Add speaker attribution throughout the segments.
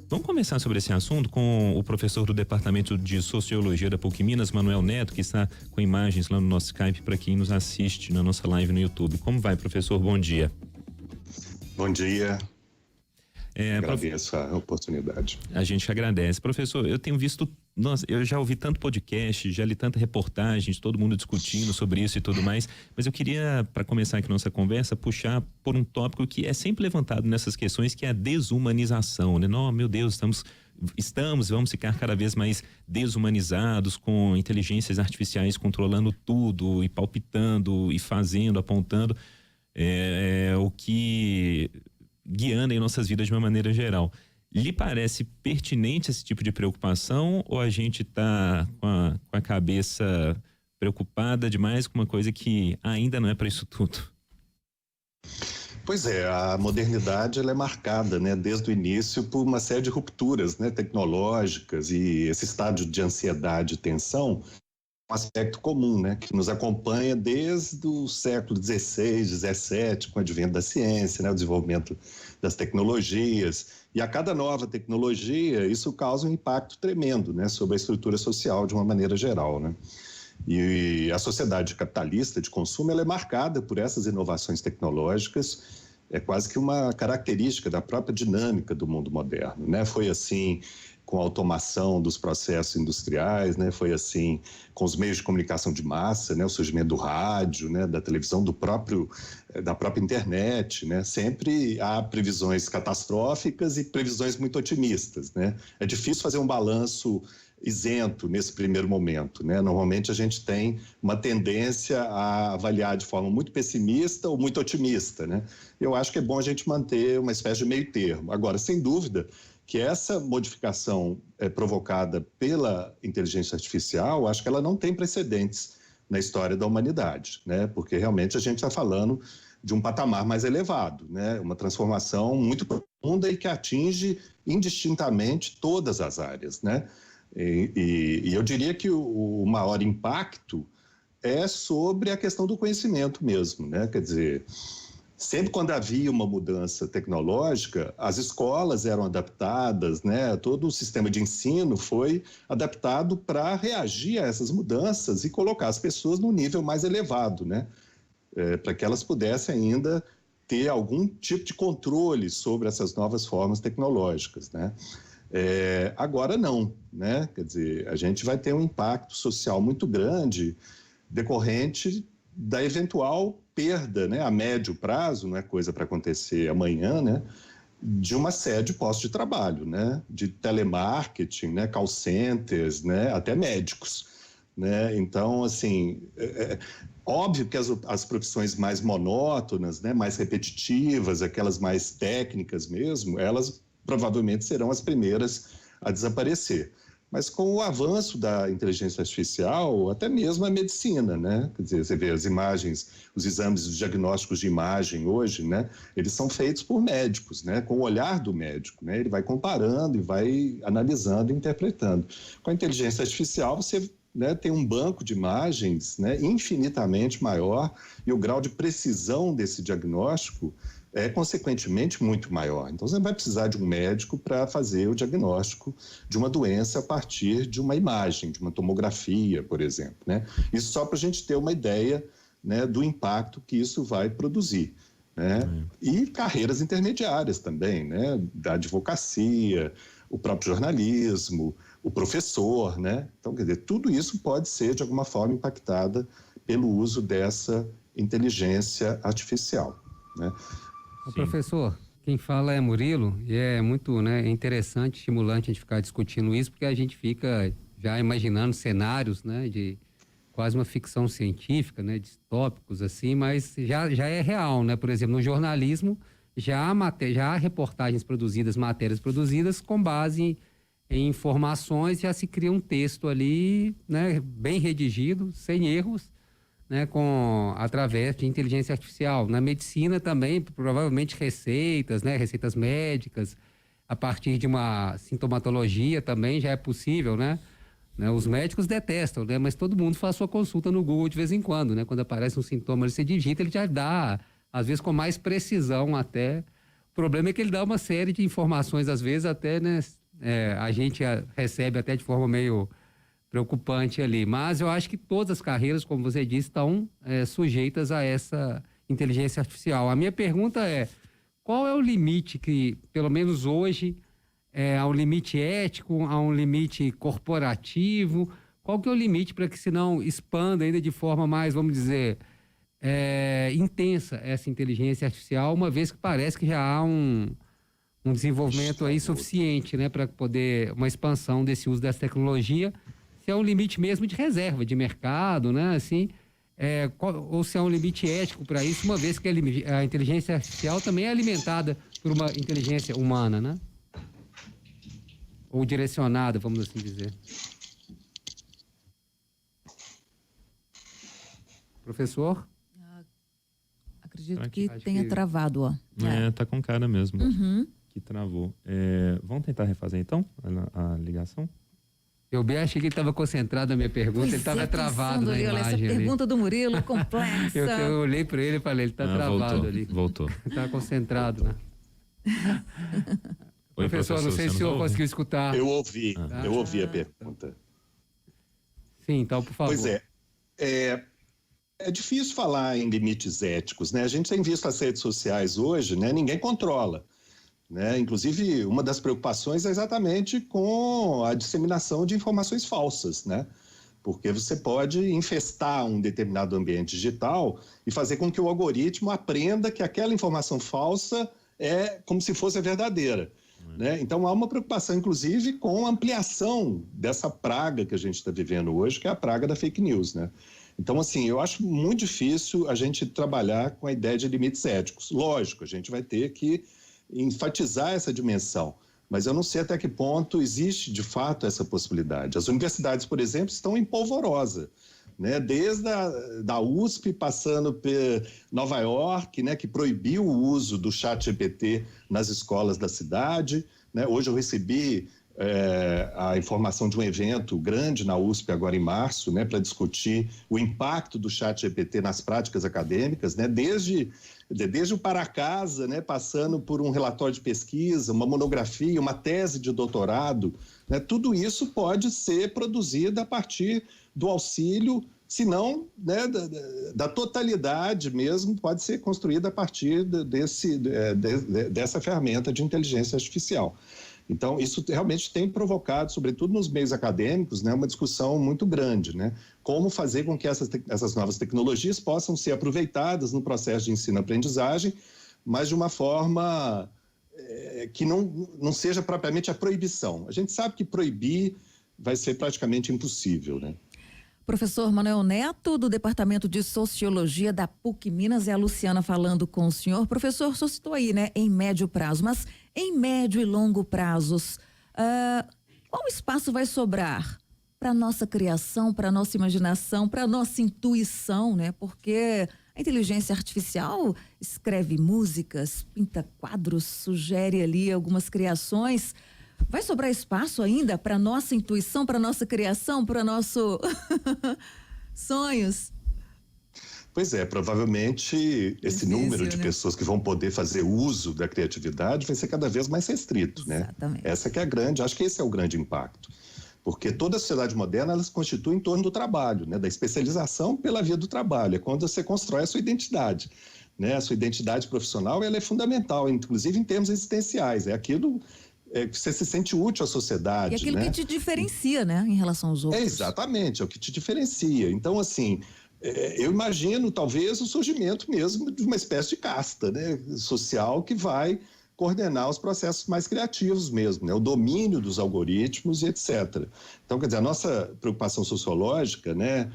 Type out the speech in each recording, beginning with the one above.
Speaker 1: Vamos começar sobre esse assunto com o professor do Departamento de Sociologia da PUC Minas, Manuel Neto, que está com imagens lá no nosso Skype para quem nos assiste na nossa live no YouTube. Como vai, professor? Bom dia.
Speaker 2: Bom dia. Agradeço a oportunidade.
Speaker 1: A gente agradece. Professor, eu tenho visto, eu já ouvi tanto podcast, já li tanta reportagem, todo mundo discutindo sobre isso e tudo mais, mas eu queria, para começar aqui nossa conversa, puxar por um tópico que é sempre levantado nessas questões, que é a desumanização, né? Não, meu Deus, vamos ficar cada vez mais desumanizados, com inteligências artificiais controlando tudo e palpitando e fazendo, apontando, o que guiando em nossas vidas de uma maneira geral. Lhe parece pertinente esse tipo de preocupação, ou a gente está com a cabeça preocupada demais com uma coisa que ainda não é para isso tudo?
Speaker 2: Pois é, a modernidade ela é marcada, né, desde o início por uma série de rupturas, né, tecnológicas, e esse estado de ansiedade e tensão um aspecto comum, né, que nos acompanha desde o século XVI, XVII, com o advento da ciência, né, o desenvolvimento das tecnologias, e a cada nova tecnologia isso causa um impacto tremendo, né, sobre a estrutura social de uma maneira geral, né. E a sociedade capitalista de consumo ela é marcada por essas inovações tecnológicas, é quase que uma característica da própria dinâmica do mundo moderno, né? Foi assim com a automação dos processos industriais, né? Foi assim com os meios de comunicação de massa, né? O surgimento do rádio, né? Da televisão, da própria internet, né? Sempre há previsões catastróficas e previsões muito otimistas, né? É difícil fazer um balanço isento nesse primeiro momento, né? Normalmente a gente tem uma tendência a avaliar de forma muito pessimista ou muito otimista, né? Eu acho que é bom a gente manter uma espécie de meio termo. Agora, sem dúvida que essa modificação provocada pela inteligência artificial, acho que ela não tem precedentes na história da humanidade, né? Porque realmente a gente está falando de um patamar mais elevado, né? Uma transformação muito profunda e que atinge indistintamente todas as áreas, né? E eu diria que o maior impacto é sobre a questão do conhecimento mesmo, né? Quer dizer, sempre quando havia uma mudança tecnológica, as escolas eram adaptadas, né? Todo o sistema de ensino foi adaptado para reagir a essas mudanças e colocar as pessoas num nível mais elevado, né? Para que elas pudessem ainda ter algum tipo de controle sobre essas novas formas tecnológicas, né? Agora não, né? Quer dizer, a gente vai ter um impacto social muito grande decorrente da eventual perda, né, a médio prazo, não é coisa para acontecer amanhã, né, de uma série de postos de trabalho, né, de telemarketing, né, call centers, né, até médicos, né. Então, assim, óbvio que as profissões mais monótonas, né, mais repetitivas, aquelas mais técnicas mesmo, elas provavelmente serão as primeiras a desaparecer. Mas com o avanço da inteligência artificial, até mesmo a medicina, né? Quer dizer, você vê as imagens, os exames, os diagnósticos de imagem hoje, né? Eles são feitos por médicos, né? Com o olhar do médico, né? Ele vai comparando e vai analisando e interpretando. Com a inteligência artificial, você, né, tem um banco de imagens, né, infinitamente maior, e o grau de precisão desse diagnóstico é consequentemente muito maior. Então você não vai precisar de um médico para fazer o diagnóstico de uma doença a partir de uma imagem, de uma tomografia, por exemplo, né? Isso só para a gente ter uma ideia, né, do impacto que isso vai produzir, né? E carreiras intermediárias também, né? Da advocacia, o próprio jornalismo, o professor, né? Então, quer dizer, tudo isso pode ser de alguma forma impactada pelo uso dessa inteligência artificial, né?
Speaker 3: Professor, quem fala é Murilo, e é muito, né, interessante, estimulante a gente ficar discutindo isso, porque a gente fica já imaginando cenários, né, de quase uma ficção científica, né, distópicos assim, mas já é real, né? Por exemplo, no jornalismo já há reportagens produzidas, matérias produzidas com base em informações, já se cria um texto ali, né, bem redigido, sem erros, né, através de inteligência artificial. Na medicina também, provavelmente receitas, né, receitas médicas, a partir de uma sintomatologia também já é possível, né? Os médicos detestam, né? Mas todo mundo faz sua consulta no Google de vez em quando, né? Quando aparece um sintoma, você digita, ele já dá, às vezes com mais precisão até, problema é que ele dá uma série de informações, às vezes até, né, a gente recebe até de forma meio preocupante ali. Mas eu acho que todas as carreiras, como você disse, estão sujeitas a essa inteligência artificial. A minha pergunta é, qual é o limite que, pelo menos hoje, há um limite ético, há um limite corporativo? Qual que é o limite para que se não expanda ainda de forma mais, vamos dizer, intensa essa inteligência artificial, uma vez que parece que já há um desenvolvimento aí suficiente, né, para poder uma expansão desse uso dessa tecnologia, se é um limite mesmo de reserva, de mercado, né, assim, ou se é um limite ético para isso, uma vez que a inteligência artificial também é alimentada por uma inteligência humana, né? Ou direcionada, vamos assim dizer. Professor?
Speaker 4: Acredito que tenha travado, ó.
Speaker 1: Tá com cara mesmo.
Speaker 4: Uhum.
Speaker 1: Que travou. Vamos tentar refazer então a ligação?
Speaker 3: Eu bem achei que ele estava concentrado na minha pergunta, ele estava travado na imagem.
Speaker 4: Essa pergunta do Murilo, complexa.
Speaker 3: eu olhei para ele e falei, ele está travado ali.
Speaker 1: Voltou.
Speaker 3: Está concentrado, né?
Speaker 1: Oi,
Speaker 3: professor, não sei se o senhor conseguiu escutar.
Speaker 2: Eu ouvi a pergunta.
Speaker 3: Sim, então, por favor.
Speaker 2: Pois é difícil falar em limites éticos, né? A gente tem visto as redes sociais hoje, né? Ninguém controla, né? Inclusive, uma das preocupações é exatamente com a disseminação de informações falsas, né? Porque você pode infestar um determinado ambiente digital e fazer com que o algoritmo aprenda que aquela informação falsa é como se fosse a verdadeira, né? Então, há uma preocupação, inclusive, com a ampliação dessa praga que a gente está vivendo hoje, que é a praga da fake news, né? Então, assim, eu acho muito difícil a gente trabalhar com a ideia de limites éticos. Lógico, a gente vai ter que enfatizar essa dimensão, mas eu não sei até que ponto existe, de fato, essa possibilidade. As universidades, por exemplo, estão em polvorosa, né? Desde da USP, passando por Nova York, né? Que proibiu o uso do ChatGPT nas escolas da cidade, né? Hoje eu recebi a informação de um evento grande na USP agora em março, né, para discutir o impacto do ChatGPT nas práticas acadêmicas, né, desde o para casa, né, passando por um relatório de pesquisa, uma monografia, uma tese de doutorado, né, tudo isso pode ser produzido a partir do auxílio, se não, né, da totalidade mesmo, pode ser construída a partir dessa ferramenta de inteligência artificial. Então, isso realmente tem provocado, sobretudo nos meios acadêmicos, né, uma discussão muito grande, né? Como fazer com que essas novas tecnologias possam ser aproveitadas no processo de ensino-aprendizagem, mas de uma forma que não seja propriamente a proibição. A gente sabe que proibir vai ser praticamente impossível, né?
Speaker 4: Professor Manuel Neto, do Departamento de Sociologia da PUC Minas, é a Luciana falando com o senhor. Professor, o senhor citou aí, né, em médio prazo, mas em médio e longo prazos, qual espaço vai sobrar para a nossa criação, para a nossa imaginação, para a nossa intuição, né? Porque a inteligência artificial escreve músicas, pinta quadros, sugere ali algumas criações. Vai sobrar espaço ainda para nossa intuição, para nossa criação, para nossos sonhos?
Speaker 2: Pois é, provavelmente esse número de pessoas que vão poder fazer uso da criatividade vai ser cada vez mais restrito, né?
Speaker 4: Exatamente.
Speaker 2: Essa que é acho que esse é o grande impacto. Porque toda a sociedade moderna, ela se constitui em torno do trabalho, né? Da especialização pela via do trabalho. É quando você constrói a sua identidade, né? A sua identidade profissional, ela é fundamental, inclusive em termos existenciais. É aquilo que você se sente útil à sociedade.
Speaker 4: E aquilo, né, que te diferencia, né, em relação aos outros.
Speaker 2: Exatamente, é o que te diferencia. Então, assim, eu imagino talvez o surgimento mesmo de uma espécie de casta, né, social que vai coordenar os processos mais criativos mesmo, né, o domínio dos algoritmos e etc. Então, quer dizer, a nossa preocupação sociológica, né,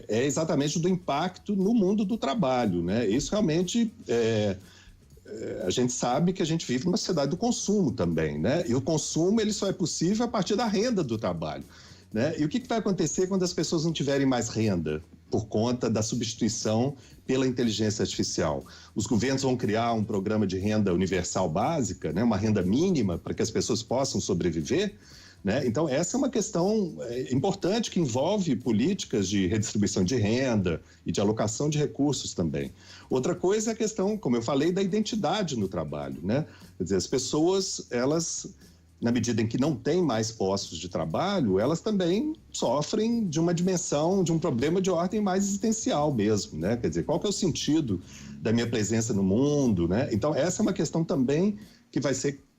Speaker 2: é exatamente do impacto no mundo do trabalho, né? Isso realmente a gente sabe que a gente vive numa sociedade do consumo também, né? E o consumo, ele só é possível a partir da renda do trabalho, né? E o que vai acontecer quando as pessoas não tiverem mais renda por conta da substituição pela inteligência artificial? Os governos vão criar um programa de renda universal básica, né? Uma renda mínima para que as pessoas possam sobreviver, né? Então, essa é uma questão importante que envolve políticas de redistribuição de renda e de alocação de recursos também. Outra coisa é a questão, como eu falei, da identidade no trabalho, né? Quer dizer, as pessoas, elas, na medida em que não têm mais postos de trabalho, elas também sofrem de uma dimensão, de um problema de ordem mais existencial mesmo, né? Quer dizer, qual que é o sentido da minha presença no mundo, né? Então, essa é uma questão também que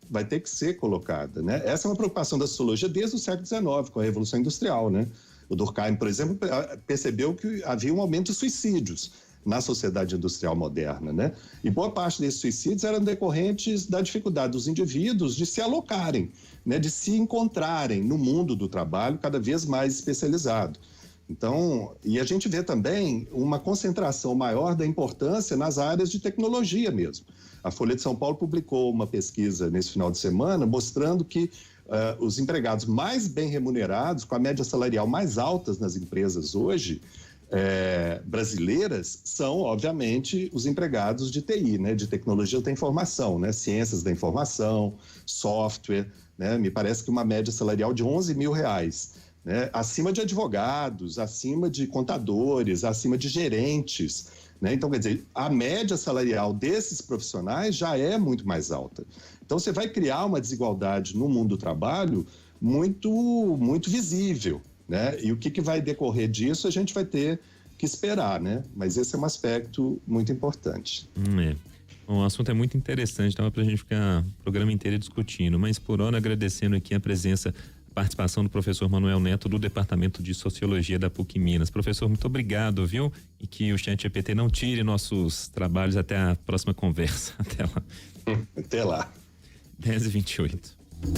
Speaker 2: vai ter que ser colocada, né? Essa é uma preocupação da sociologia desde o século XIX, com a Revolução Industrial, né? O Durkheim, por exemplo, percebeu que havia um aumento de suicídios na sociedade industrial moderna, né? E boa parte desses suicídios eram decorrentes da dificuldade dos indivíduos de se alocarem, né? De se encontrarem no mundo do trabalho cada vez mais especializado. Então, e a gente vê também uma concentração maior da importância nas áreas de tecnologia mesmo. A Folha de São Paulo publicou uma pesquisa nesse final de semana mostrando que os empregados mais bem remunerados, com a média salarial mais alta nas empresas hoje, brasileiras, são, obviamente, os empregados de TI, né, de tecnologia da informação, né, ciências da informação, software, né, me parece que uma média salarial de R$11 mil, né, acima de advogados, acima de contadores, acima de gerentes, né? Então, quer dizer, a média salarial desses profissionais já é muito mais alta. Então, você vai criar uma desigualdade no mundo do trabalho muito visível, né? E o que vai decorrer disso a gente vai ter que esperar, né? Mas esse é um aspecto muito importante.
Speaker 1: Bom, o assunto é muito interessante, dava pra gente ficar o programa inteiro discutindo, mas por hora agradecendo aqui a participação do professor Manuel Neto do Departamento de Sociologia da PUC Minas. Professor, muito obrigado, viu? E que o ChatGPT não tire nossos trabalhos até a próxima conversa. Até lá.
Speaker 2: Até lá.
Speaker 1: 10h28.